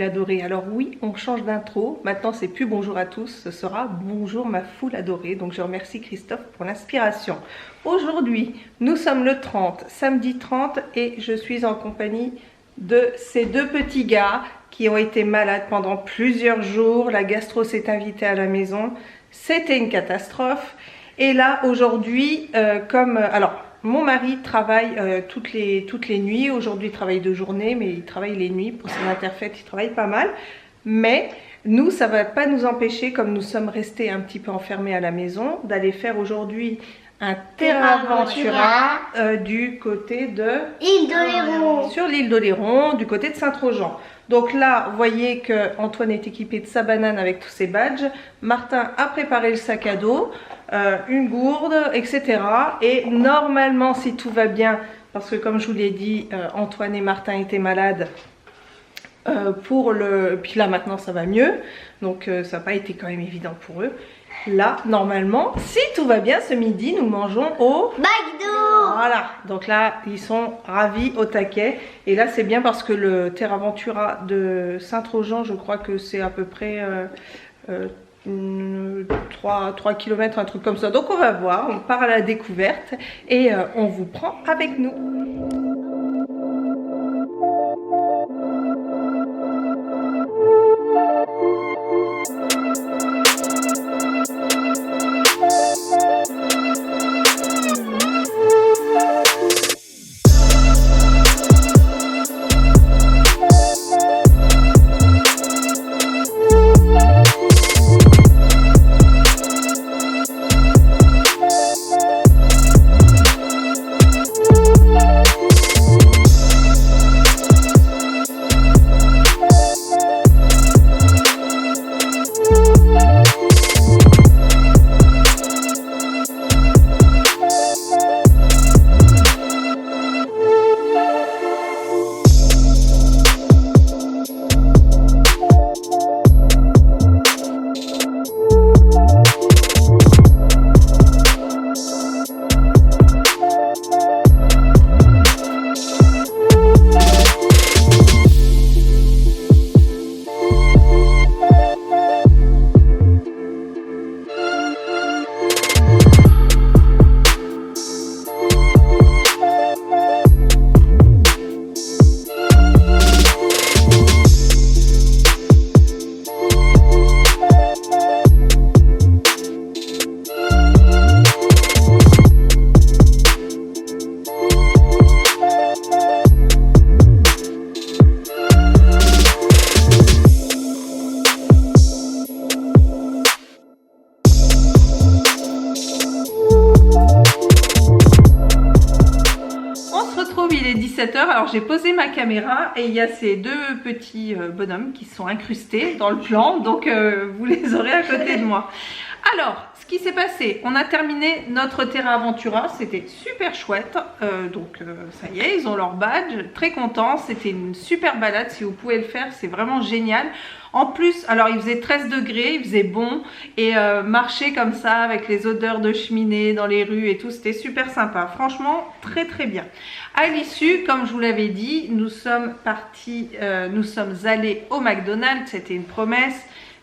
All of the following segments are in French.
foule adorée. Alors oui, on change d'intro. Maintenant, c'est plus bonjour à tous, ce sera bonjour ma foule adorée. Donc je remercie Christophe pour l'inspiration. Aujourd'hui, nous sommes le 30, samedi 30, et je suis en compagnie de ces deux petits gars qui ont été malades pendant plusieurs jours. La gastro s'est invitée à la maison. C'était une catastrophe. Et là, aujourd'hui, alors, mon mari travaille toutes les nuits. Aujourd'hui, il travaille de journée, mais il travaille les nuits. Pour son interfait, il travaille pas mal. Mais nous, ça ne va pas nous empêcher, comme nous sommes restés un petit peu enfermés à la maison, d'aller faire aujourd'hui un Terraventura du côté de l'île d'Oléron. Sur l'île d'Oléron, du côté de Saint-Trojan. Donc là, vous voyez que Antoine est équipé de sa banane avec tous ses badges. Martin a préparé le sac à dos, une gourde, etc. Et normalement, si tout va bien, parce que comme je vous l'ai dit, Antoine et Martin étaient malades, puis là maintenant ça va mieux. Donc ça n'a pas été quand même évident pour eux. Là, normalement, si tout va bien, ce midi, nous mangeons au McDo. Voilà, donc là, ils sont ravis au taquet. Et là, c'est bien parce que le Terraventura de Saint-Trojan, je crois que c'est à peu près 3 km, un truc comme ça. Donc on va voir, on part à la découverte et on vous prend avec nous. Alors j'ai posé ma caméra et il y a ces deux petits bonhommes qui sont incrustés dans le plan, donc vous les aurez à côté de moi. Alors, ce qui s'est passé, on a terminé notre Terraventura, c'était super chouette, ça y est, ils ont leur badge, très contents, c'était une super balade, si vous pouvez le faire, c'est vraiment génial. En plus, alors il faisait 13 degrés, il faisait bon, et marcher comme ça avec les odeurs de cheminée dans les rues et tout, c'était super sympa. Franchement, très très bien. À l'issue, comme je vous l'avais dit, nous sommes allés au McDonald's, c'était une promesse.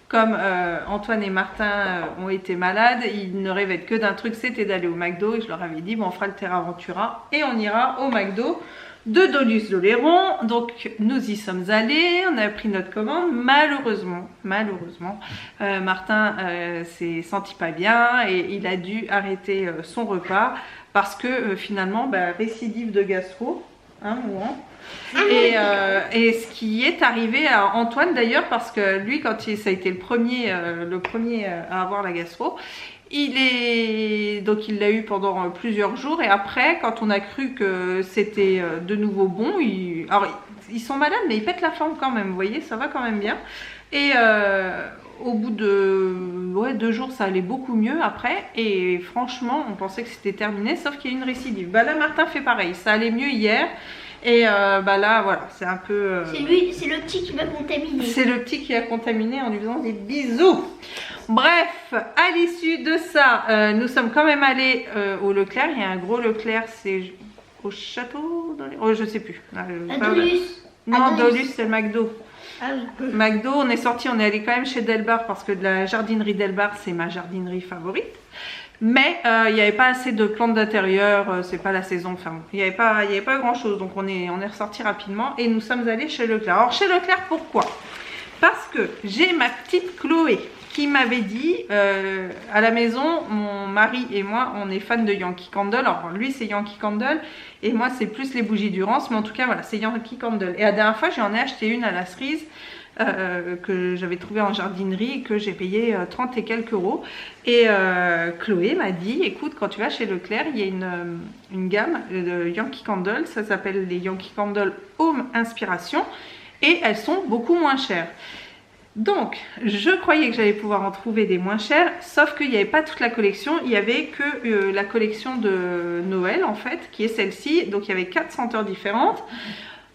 Comme Antoine et Martin ont été malades, ils ne rêvaient que d'un truc, c'était d'aller au McDo. Et je leur avais dit, bon, on fera le Terraventura et on ira au McDo de Doluce d'Oléron. Donc nous y sommes allés, on a pris notre commande. Malheureusement, Martin s'est senti pas bien et il a dû arrêter son repas parce que finalement, récidive de gastro, hein, et ce qui est arrivé à Antoine d'ailleurs, parce que lui, quand ça a été le premier à avoir la gastro, il l'a eu pendant plusieurs jours, et après, quand on a cru que c'était de nouveau bon, alors ils sont malades, mais ils pètent la forme quand même, vous voyez, ça va quand même bien. Et au bout de 2 jours, ça allait beaucoup mieux après, et franchement, on pensait que c'était terminé, sauf qu'il y a une récidive. Là, Martin fait pareil, ça allait mieux hier. Et là, voilà, c'est un peu... C'est le petit qui m'a contaminé. C'est le petit qui a contaminé en lui faisant des bisous. Bref, à l'issue de ça, nous sommes quand même allés au Leclerc. Il y a un gros Leclerc, c'est au château... je sais plus. À Doluce. Non, Doluce, c'est le McDo. Ah oui. McDo, on est sorti, on est allé quand même chez Delbar parce que de la jardinerie Delbar, c'est ma jardinerie favorite. Mais il n'y avait pas assez de plantes d'intérieur, c'est pas la saison, enfin il n'y avait pas grand chose, donc on est ressorti rapidement et nous sommes allés chez Leclerc. Alors chez Leclerc, pourquoi? Parce que j'ai ma petite Chloé qui m'avait dit, à la maison, mon mari et moi, on est fans de Yankee Candle. Alors lui c'est Yankee Candle et moi c'est plus les bougies Durance, mais en tout cas voilà, c'est Yankee Candle. Et la dernière fois j'en ai acheté une à la cerise que j'avais trouvé en jardinerie et que j'ai payé 30 et quelques euros. Et Chloé m'a dit, écoute, quand tu vas chez Leclerc, il y a une gamme de Yankee Candle, ça s'appelle les Yankee Candle Home Inspiration et elles sont beaucoup moins chères. Donc, je croyais que j'allais pouvoir en trouver des moins chères, sauf qu'il n'y avait pas toute la collection, il n'y avait que la collection de Noël en fait, qui est celle-ci, donc il y avait 4 senteurs différentes.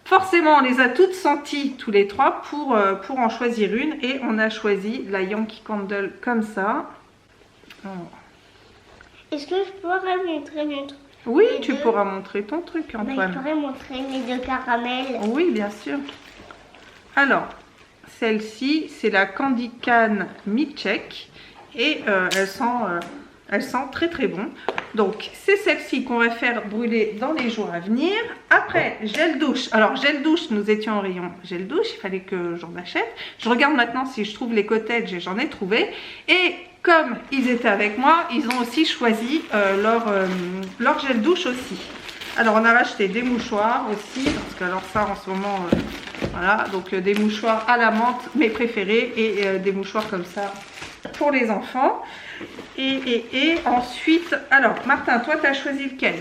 Forcément, on les a toutes senties tous les trois pour en choisir une et on a choisi la Yankee Candle comme ça. Oh. Est-ce que je pourrais montrer mon truc? Oui, Les tu deux. pourras montrer ton truc, Je Antoine. pourrais montrer mes 2 caramels. Oui, bien sûr. Alors, celle-ci, c'est la Candy Can Mi-Check et elle sent très très bon. Donc, c'est celle-ci qu'on va faire brûler dans les jours à venir. Après, gel douche. Alors, gel douche, nous étions en rayon gel douche. Il fallait que j'en achète. Je regarde maintenant si je trouve les cottages et j'en ai trouvé. Et comme ils étaient avec moi, ils ont aussi choisi leur gel douche aussi. Alors, on a racheté des mouchoirs aussi. Parce que alors ça, en ce moment, voilà. Donc, des mouchoirs à la menthe, mes préférés. Et des mouchoirs comme ça pour les enfants. Et ensuite, alors Martin, toi tu as choisi lequel?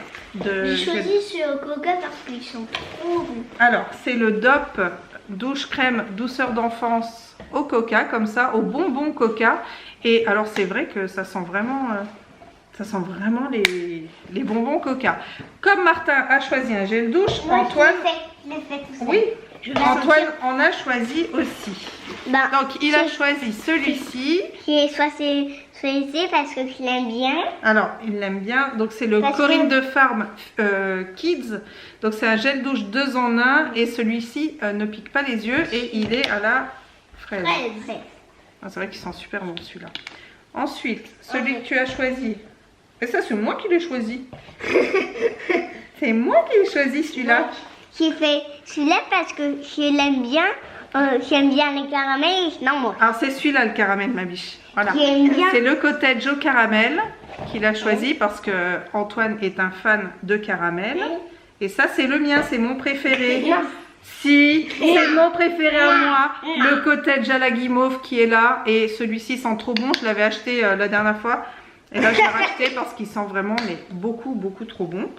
J'ai choisi ce Coca parce qu'ils sont trop bons. Alors, c'est le DOP douche crème douceur d'enfance au coca, comme ça, au bonbon coca. Et alors, c'est vrai que ça sent vraiment les bonbons coca. Comme Martin a choisi un gel douche, Moi, Antoine, je l'ai fait tout seul. oui, Je vais Antoine sentir. en a choisi aussi. Bah, Donc, il a choisi celui-ci. j'ai choisi celui-ci parce que je l'aime bien. Alors, il l'aime bien. Donc, c'est le Parce Corinne que- de Farm Kids. Donc, c'est un gel douche 2 en 1. Et celui-ci ne pique pas les yeux. Et il est à la fraise. Ouais. Ah, c'est vrai qu'il sent super bon celui-là. Ensuite, celui que tu as choisi. Et ça, c'est moi qui l'ai choisi. C'est moi qui l'ai choisi celui-là. J'ai fait celui-là parce que je l'aime bien. J'aime bien les caramels. Non, moi. Alors, c'est celui-là le caramel, ma biche. Voilà. J'aime bien. C'est le cottage au caramel qu'il a choisi parce que Antoine est un fan de caramel. Et ça, c'est le mien, c'est mon préféré. Non. Si, c'est mon préféré à moi. Non. Le cottage à la guimauve qui est là. Et celui-ci sent trop bon. Je l'avais acheté la dernière fois. Et là, je l'ai racheté parce qu'il sent vraiment mais beaucoup, beaucoup trop bon.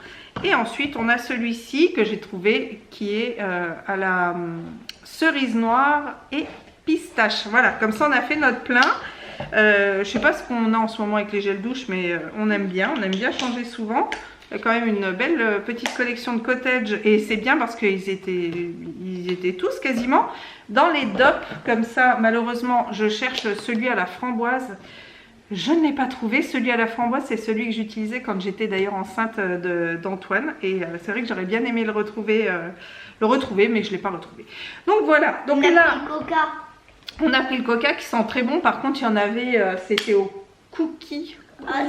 Et ensuite, on a celui-ci que j'ai trouvé qui est à la cerise noire et pistache. Voilà, comme ça, on a fait notre plein. Je sais pas ce qu'on a en ce moment avec les gels douche, mais on aime bien changer souvent. Il y a quand même une belle petite collection de cottage et c'est bien parce qu'ils étaient tous quasiment dans les DOP comme ça. Malheureusement, je cherche celui à la framboise. Je ne l'ai pas trouvé. Celui à la framboise, c'est celui que j'utilisais quand j'étais d'ailleurs enceinte d'Antoine. Et c'est vrai que j'aurais bien aimé le retrouver, mais je ne l'ai pas retrouvé. Donc voilà. Donc On a là, pris le Coca. on a pris le coca qui sent très bon. Par contre, il y en avait, c'était au cookie. Ah,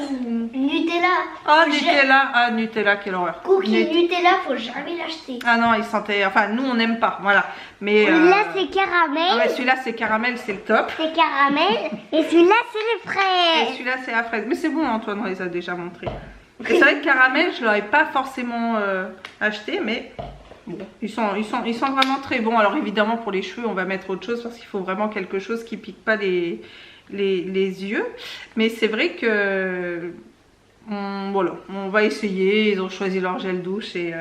Nutella. Ah, Nutella. Ah, Nutella, quelle horreur. Cookie Nutella, faut jamais l'acheter. Ah non, il sentait... Enfin, nous, on n'aime pas, voilà. Mais... Celui-là, c'est ah caramel. ouais, celui-là, c'est caramel, c'est le top. C'est caramel. Et celui-là, c'est les Et fraises. celui-là, c'est la fraise. Mais c'est bon, Antoine, on les a déjà montrés. Et c'est vrai que caramel, je ne l'aurais pas forcément acheté, mais... Bon, ils sont vraiment très bons. Alors évidemment, pour les cheveux, on va mettre autre chose parce qu'il faut vraiment quelque chose qui pique pas les yeux. Mais c'est vrai que... voilà, on va essayer. Ils ont choisi leur gel douche et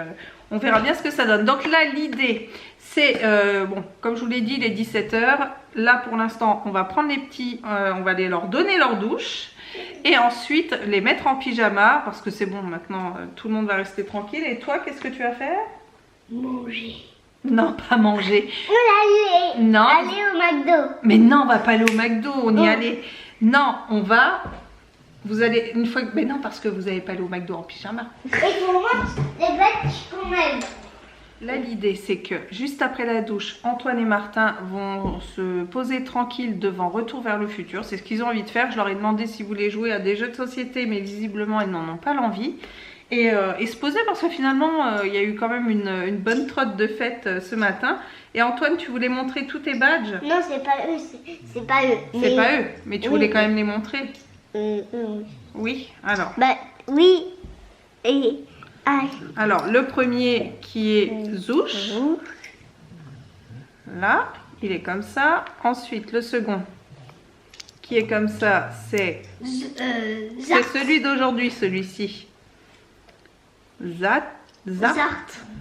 on verra bien ce que ça donne. Donc là, l'idée, c'est... bon, comme je vous l'ai dit, il est 17 h. Là, pour l'instant, on va prendre les petits... on va aller leur donner leur douche. Et ensuite, les mettre en pyjama. Parce que c'est bon, maintenant, tout le monde va rester tranquille. Et toi, qu'est-ce que tu vas faire? Manger. Non, pas manger. On allait. Non. Aller au McDo. Mais non, on va pas aller au McDo, on y Oh. allait. Non, on va... Vous allez une fois... Mais non, parce que vous n'allez pas aller au McDo en pyjama. Et pour moi, les bêtes qu'on aime. Là, l'idée, c'est que juste après la douche, Antoine et Martin vont se poser tranquille devant Retour vers le futur. C'est ce qu'ils ont envie de faire. Je leur ai demandé s'ils voulaient jouer à des jeux de société, mais visiblement, ils n'en ont pas l'envie. Et se poser parce que finalement, il y a eu quand même une bonne trotte de fête ce matin. Et Antoine, tu voulais montrer tous tes badges? Non, c'est pas eux, c'est pas eux. C'est pas eux, mais tu voulais quand même les montrer? Oui. Oui, alors. Bah oui. Et Alors, le premier qui est Zouch. Là, il est comme ça. Ensuite, le second qui est comme ça, c'est celui d'aujourd'hui, celui-ci. Zart.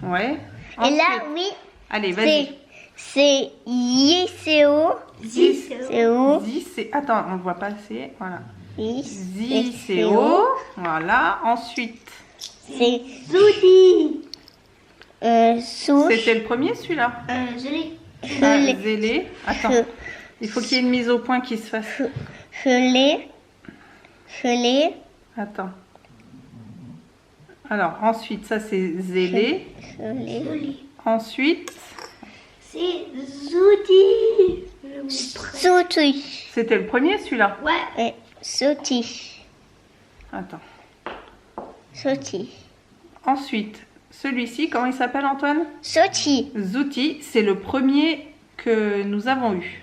Ouais. Et Ensuite, là, oui. allez, vas-y. C'est Yiseo. Attends, on ne voit pas assez. Voilà. Yiseo. Ziseo. Voilà. Ensuite. C'est Zoudi. Souche. C'était le premier, celui-là. Zélé. Attends. Il faut qu'il y ait une mise au point qui se fasse. Gelé. Attends. Alors, ensuite, ça c'est Zélé. Ensuite, c'est Zoudi. Zouti. c'était le premier, celui-là. Ouais. Zouti. Attends. Zouti. Ensuite, celui-ci, comment il s'appelle, Antoine? Zouti. Zouti, c'est le premier que nous avons eu.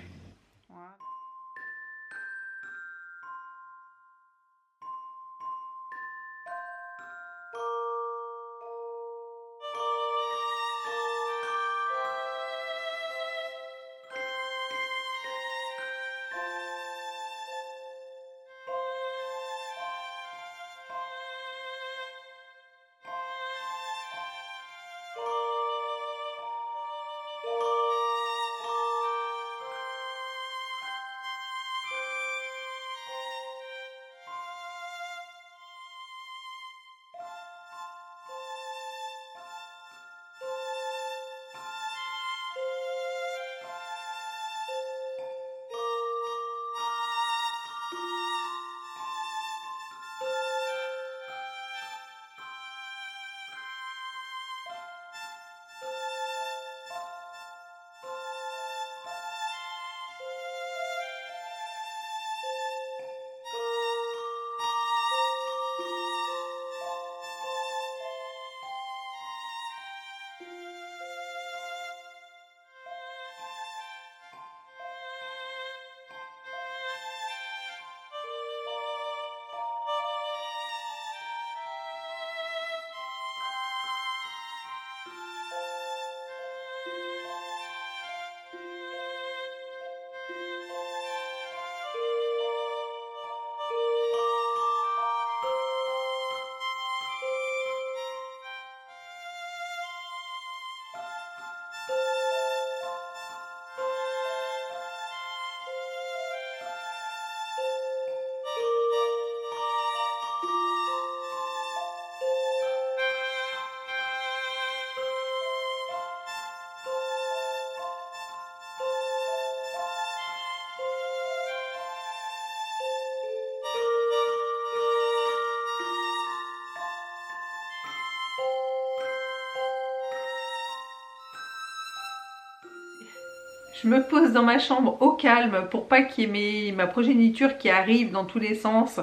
Je me pose dans ma chambre au calme pour pas qu'il y ait ma progéniture qui arrive dans tous les sens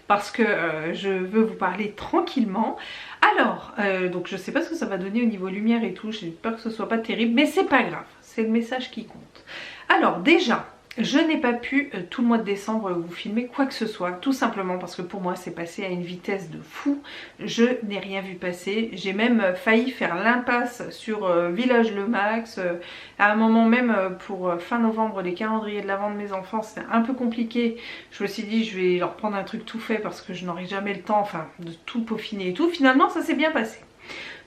parce que je veux vous parler tranquillement. Alors, donc je sais pas ce que ça va donner au niveau lumière et tout, j'ai peur que ce soit pas terrible, mais c'est pas grave, c'est le message qui compte. Alors déjà, je n'ai pas pu tout le mois de décembre vous filmer quoi que ce soit, tout simplement parce que pour moi c'est passé à une vitesse de fou. Je n'ai rien vu passer, j'ai même failli faire l'impasse sur Village Le Max. À un moment même pour fin novembre, les calendriers de l'avant de mes enfants, c'était un peu compliqué. Je me suis dit je vais leur prendre un truc tout fait parce que je n'aurai jamais le temps, enfin, de tout peaufiner et tout. Finalement ça s'est bien passé.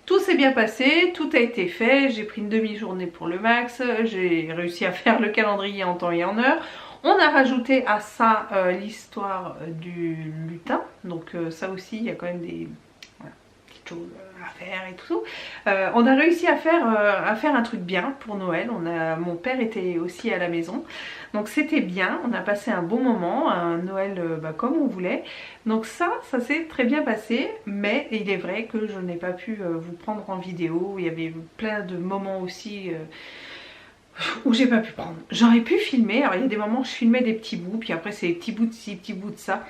Tout s'est bien passé, tout a été fait, j'ai pris une demi-journée pour le max, j'ai réussi à faire le calendrier en temps et en heure. On a rajouté à ça l'histoire du lutin, donc ça aussi il y a quand même des choses à faire et tout. On a réussi à faire un truc bien pour Noël. Mon père était aussi à la maison, donc c'était bien. On a passé un bon moment, un Noël comme on voulait. Donc ça s'est très bien passé, mais il est vrai que je n'ai pas pu vous prendre en vidéo. Il y avait plein de moments aussi où j'ai pas pu prendre. J'aurais pu filmer, alors il y a des moments où je filmais des petits bouts, puis après c'est des petits bouts de ci, petits bouts de ça.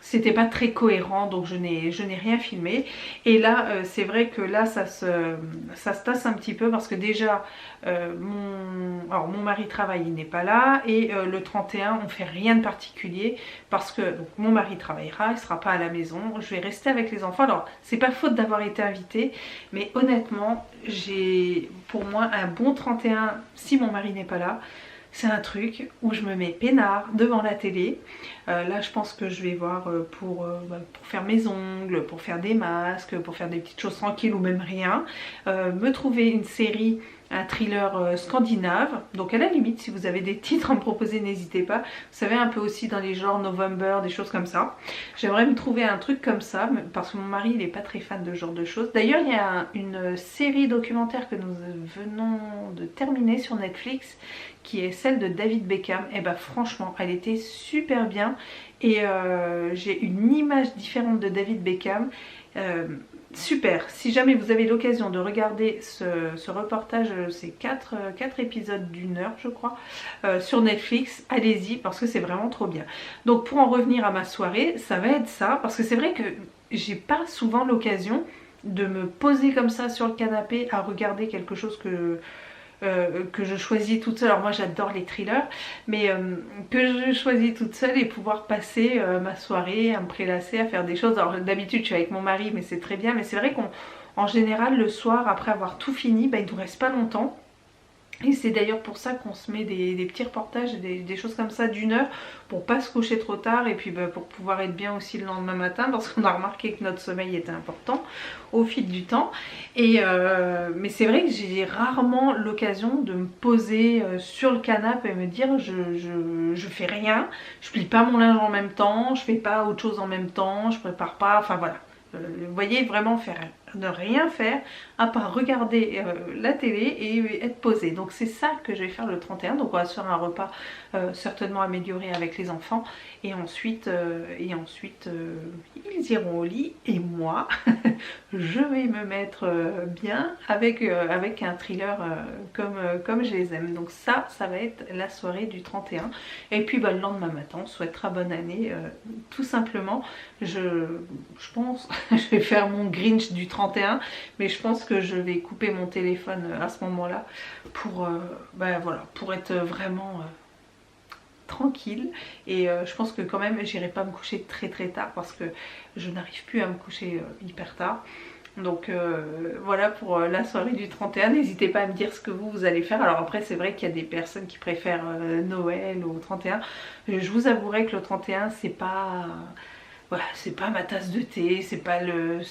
C'était pas très cohérent, donc je n'ai rien filmé. Et là c'est vrai que là ça se tasse un petit peu parce que déjà mon mari travaille, il n'est pas là, et le 31 on fait rien de particulier parce que donc, mon mari travaillera, il sera pas à la maison, je vais rester avec les enfants. Alors c'est pas faute d'avoir été invitée, mais honnêtement j'ai pour moi un bon 31 si mon mari n'est pas là. C'est un truc où je me mets peinard devant la télé. Là je pense que je vais voir pour faire mes ongles, pour faire des masques, pour faire des petites choses tranquilles ou même rien. Me trouver une série, un thriller scandinave. Donc à la limite si vous avez des titres à me proposer, n'hésitez pas. Vous savez, un peu aussi dans les genres November, des choses comme ça. J'aimerais me trouver un truc comme ça parce que mon mari il est pas très fan de ce genre de choses. D'ailleurs il y a une série documentaire que nous venons de terminer sur Netflix qui est celle de David Beckham. Et bah franchement elle était super bien, et j'ai une image différente de David Beckham. Super, si jamais vous avez l'occasion de regarder ce reportage, c'est 4 épisodes d'une heure je crois, sur Netflix, allez-y parce que c'est vraiment trop bien. Donc pour en revenir à ma soirée, ça va être ça, parce que c'est vrai que j'ai pas souvent l'occasion de me poser comme ça sur le canapé à regarder quelque chose que je choisis toute seule. Alors moi j'adore les thrillers, mais que je choisis toute seule et pouvoir passer ma soirée à me prélasser, à faire des choses. Alors d'habitude je suis avec mon mari, mais c'est très bien, mais c'est vrai qu'en général le soir après avoir tout fini, il nous reste pas longtemps. Et c'est d'ailleurs pour ça qu'on se met des petits reportages, des choses comme ça d'une heure, pour pas se coucher trop tard, et puis pour pouvoir être bien aussi le lendemain matin, parce qu'on a remarqué que notre sommeil était important au fil du temps. Mais c'est vrai que j'ai rarement l'occasion de me poser sur le canapé et me dire je fais rien, je plie pas mon linge en même temps, je fais pas autre chose en même temps, je prépare pas, enfin voilà. Vous voyez, vraiment ne rien faire à part regarder la télé et être posé. Donc c'est ça que je vais faire le 31. Donc on va se faire un repas certainement amélioré avec les enfants, et ensuite ils iront au lit, et moi je vais me mettre bien avec un thriller comme je les aime. Donc ça va être la soirée du 31. Et puis le lendemain matin on souhaitera bonne année, tout simplement. Je pense je vais faire mon Grinch du 31, mais je pense que je vais couper mon téléphone à ce moment là pour voilà, pour être vraiment tranquille. Et je pense que quand même j'irai pas me coucher très tard parce que je n'arrive plus à me coucher hyper tard. Donc voilà pour la soirée du 31. N'hésitez pas à me dire ce que vous allez faire. Alors après c'est vrai qu'il y a des personnes qui préfèrent Noël au 31. Je vous avouerai que le 31 c'est pas... Voilà, c'est pas ma tasse de thé, c'est pas le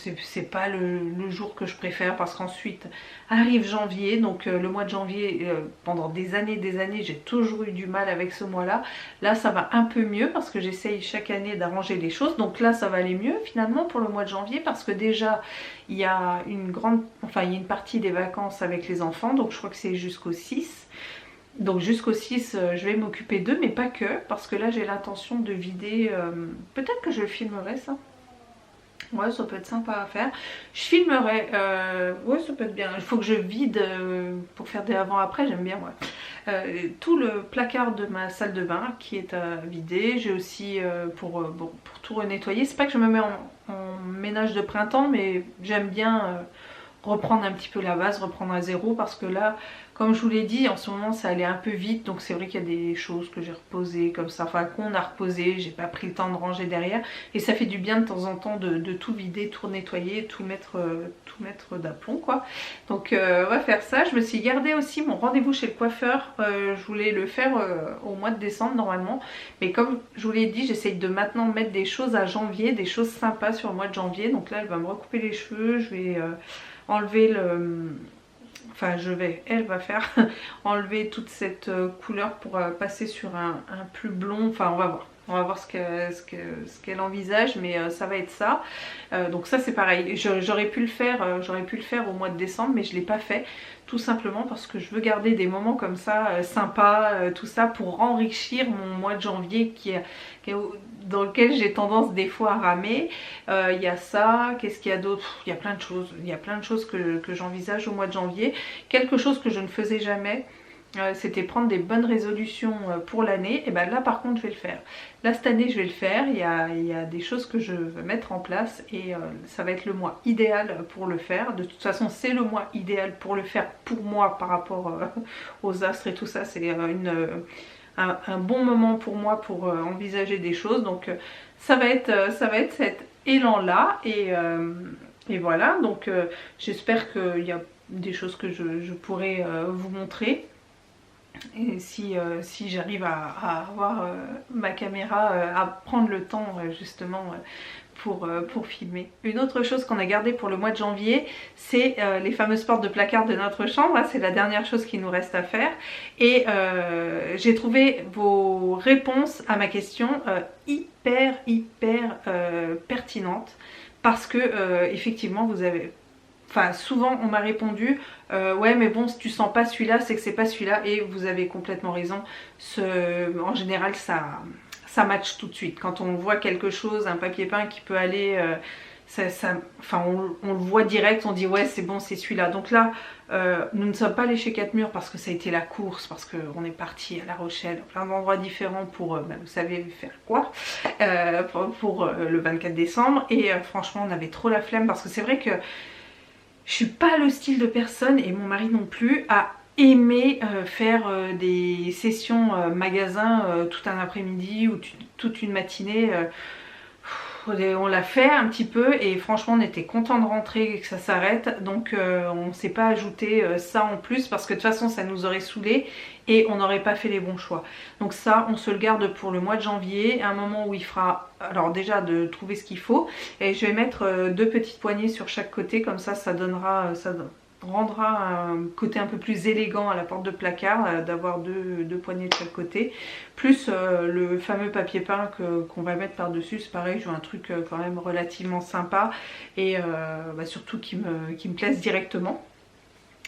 jour que je préfère, parce qu'ensuite arrive janvier. Donc le mois de janvier, pendant des années j'ai toujours eu du mal avec ce mois là. Là ça va un peu mieux parce que j'essaye chaque année d'arranger les choses. Donc là ça va aller mieux finalement pour le mois de janvier, parce que déjà il y a une partie des vacances avec les enfants. Donc je crois que c'est jusqu'au 6. Donc jusqu'au 6 je vais m'occuper d'eux, mais pas que, parce que là j'ai l'intention de vider, peut-être que je filmerai ça. Ouais, ça peut être sympa à faire. Je filmerai, ouais ça peut être bien. Il faut que je vide pour faire des avant-après, j'aime bien tout le placard de ma salle de bain qui est à vider. J'ai aussi pour tout renettoyer. C'est pas que je me mets en ménage de printemps, mais j'aime bien reprendre un petit peu la base, reprendre à zéro, parce que là comme je vous l'ai dit en ce moment ça allait un peu vite. Donc c'est vrai qu'il y a des choses que j'ai reposées comme ça, enfin qu'on a reposé, j'ai pas pris le temps de ranger derrière, et ça fait du bien de temps en temps de tout vider, tout nettoyer, tout mettre d'aplomb quoi. Donc on va faire ça. Je me suis gardé aussi mon rendez-vous chez le coiffeur, je voulais le faire au mois de décembre normalement, mais comme je vous l'ai dit j'essaye de maintenant mettre des choses à janvier, des choses sympas sur le mois de janvier. Donc là elle va me recouper les cheveux, je vais enlever elle va faire enlever toute cette couleur pour passer sur un plus blond, enfin on va voir. On va voir ce qu'elle envisage, mais ça va être ça. Donc ça c'est pareil, j'aurais pu le faire au mois de décembre, mais je ne l'ai pas fait. Tout simplement parce que je veux garder des moments comme ça, sympas, tout ça, pour enrichir mon mois de janvier dans lequel j'ai tendance des fois à ramer. Il y a ça, qu'est-ce qu'il y a d'autre? Il y a plein de choses, que j'envisage au mois de janvier. Quelque chose que je ne faisais jamais. C'était prendre des bonnes résolutions pour l'année, et ben là par contre je vais le faire. Là cette année je vais le faire, il y a des choses que je veux mettre en place et ça va être le mois idéal pour le faire. De toute façon c'est le mois idéal pour le faire pour moi par rapport aux astres et tout ça, c'est un bon moment pour moi pour envisager des choses. Donc ça va être cet élan là et voilà, donc j'espère qu'il y a des choses que je pourrai vous montrer. Et si j'arrive à avoir ma caméra, à prendre le temps justement pour filmer. Une autre chose qu'on a gardée pour le mois de janvier, c'est les fameuses portes de placard de notre chambre. C'est la dernière chose qui nous reste à faire. Et j'ai trouvé vos réponses à ma question hyper pertinentes. Parce que effectivement vous avez... Enfin, souvent on m'a répondu ouais mais bon si tu sens pas celui-là c'est que c'est pas celui-là, et vous avez complètement raison. En général ça match tout de suite. Quand on voit quelque chose, un papier peint qui peut aller, enfin on le voit direct, on dit ouais c'est bon c'est celui-là. Donc là nous ne sommes pas allés chez 4 Murs parce que ça a été la course, parce qu'on est parti à La Rochelle, plein d'endroits différents pour, vous savez faire quoi, pour le 24 décembre. Et franchement on avait trop la flemme parce que c'est vrai que je suis pas le style de personne, et mon mari non plus, à aimer faire des sessions magasin tout un après-midi ou toute une matinée. On l'a fait un petit peu et franchement on était content de rentrer et que ça s'arrête. Donc on ne s'est pas ajouté ça en plus parce que de toute façon ça nous aurait saoulé et on n'aurait pas fait les bons choix. Donc ça on se le garde pour le mois de janvier, un moment où il fera, alors déjà de trouver ce qu'il faut, et je vais mettre 2 petites poignées sur chaque côté, comme ça rendra un côté un peu plus élégant à la porte de placard, d'avoir deux poignées de chaque côté, plus le fameux papier peint qu'on va mettre par dessus. C'est pareil, je veux un truc quand même relativement sympa et surtout qui me plaise directement.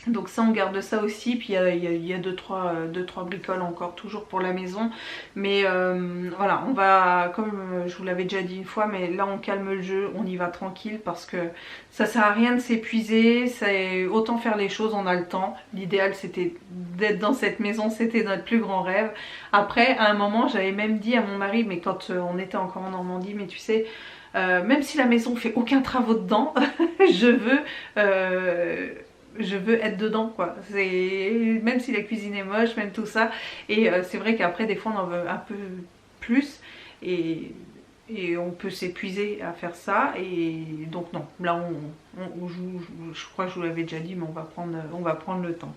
Donc ça on garde ça aussi, puis il y a deux trois bricoles encore toujours pour la maison, mais voilà, on va, comme je vous l'avais déjà dit une fois, mais là on calme le jeu, on y va tranquille parce que ça sert à rien de s'épuiser, autant faire les choses, on a le temps. L'idéal c'était d'être dans cette maison, c'était notre plus grand rêve. Après à un moment j'avais même dit à mon mari, mais quand on était encore en Normandie, mais tu sais, même si la maison fait aucun travaux dedans, je veux être dedans quoi, même si la cuisine est moche, même tout ça. Et c'est vrai qu'après des fois on en veut un peu plus et on peut s'épuiser à faire ça, et donc non, là je crois que je vous l'avais déjà dit, mais on va prendre le temps.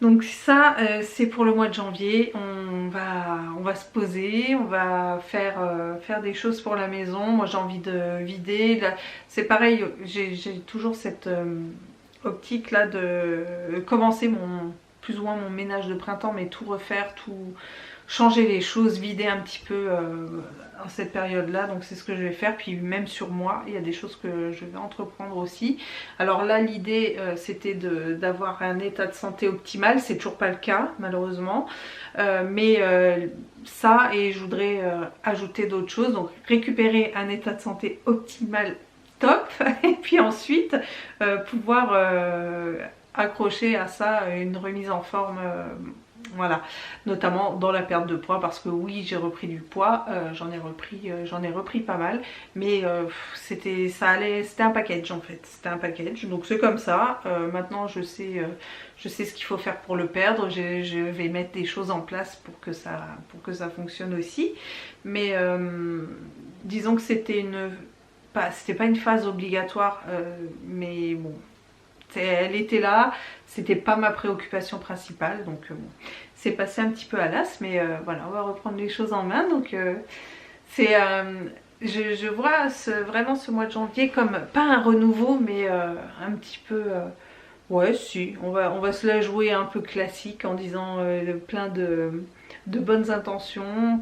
Donc ça c'est pour le mois de janvier. On va se poser, on va faire des choses pour la maison. Moi j'ai envie de vider, c'est pareil, j'ai toujours cette optique là de commencer plus ou moins mon ménage de printemps, mais tout refaire, tout changer les choses, vider un petit peu en cette période là. Donc c'est ce que je vais faire. Puis même sur moi il y a des choses que je vais entreprendre aussi. Alors là l'idée c'était d'avoir un état de santé optimal, c'est toujours pas le cas malheureusement, mais ça, et je voudrais ajouter d'autres choses, donc récupérer un état de santé optimal top, et puis ensuite pouvoir accrocher à ça une remise en forme, voilà, notamment dans la perte de poids, parce que oui j'ai repris du poids, j'en ai repris pas mal, mais c'était un package en fait, c'était un package, donc c'est comme ça. Maintenant je sais ce qu'il faut faire pour le perdre, je vais mettre des choses en place pour que ça fonctionne aussi, mais disons que c'était pas une phase obligatoire, mais bon, elle était là, c'était pas ma préoccupation principale, donc bon, c'est passé un petit peu à l'as, mais voilà, on va reprendre les choses en main. Donc je vois vraiment ce mois de janvier comme pas un renouveau, mais un petit peu ouais si, on va se la jouer un peu classique en disant plein de de bonnes intentions,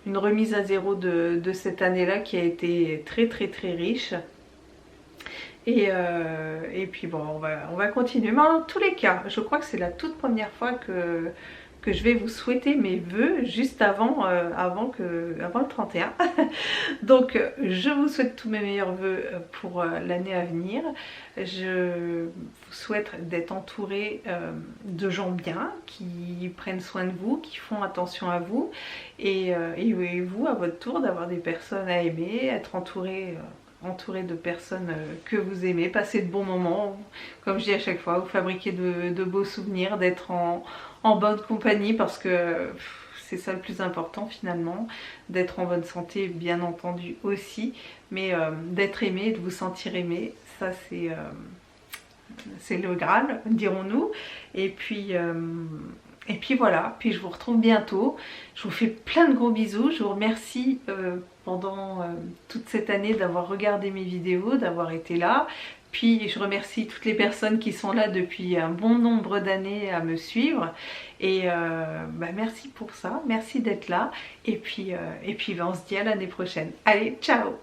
une remise à zéro de cette année-là qui a été très très très riche. Et puis bon, on va continuer. Mais en tous les cas, je crois que c'est la toute première fois que je vais vous souhaiter mes vœux juste avant le 31. Donc je vous souhaite tous mes meilleurs vœux pour l'année à venir. Je vous souhaite d'être entouré de gens bien, qui prennent soin de vous, qui font attention à vous. Et vous, à votre tour, d'avoir des personnes à aimer, être entouré de personnes que vous aimez, passer de bons moments, comme je dis à chaque fois, vous fabriquer de beaux souvenirs, d'être en bonne compagnie, parce que c'est ça le plus important finalement, d'être en bonne santé bien entendu aussi, mais d'être aimé, de vous sentir aimé, ça c'est le Graal, dirons-nous. Et puis voilà, puis je vous retrouve bientôt. Je vous fais plein de gros bisous. Je vous remercie pendant toute cette année d'avoir regardé mes vidéos, d'avoir été là. Puis je remercie toutes les personnes qui sont là depuis un bon nombre d'années à me suivre. Et merci pour ça, merci d'être là. Et puis on se dit à l'année prochaine. Allez, ciao!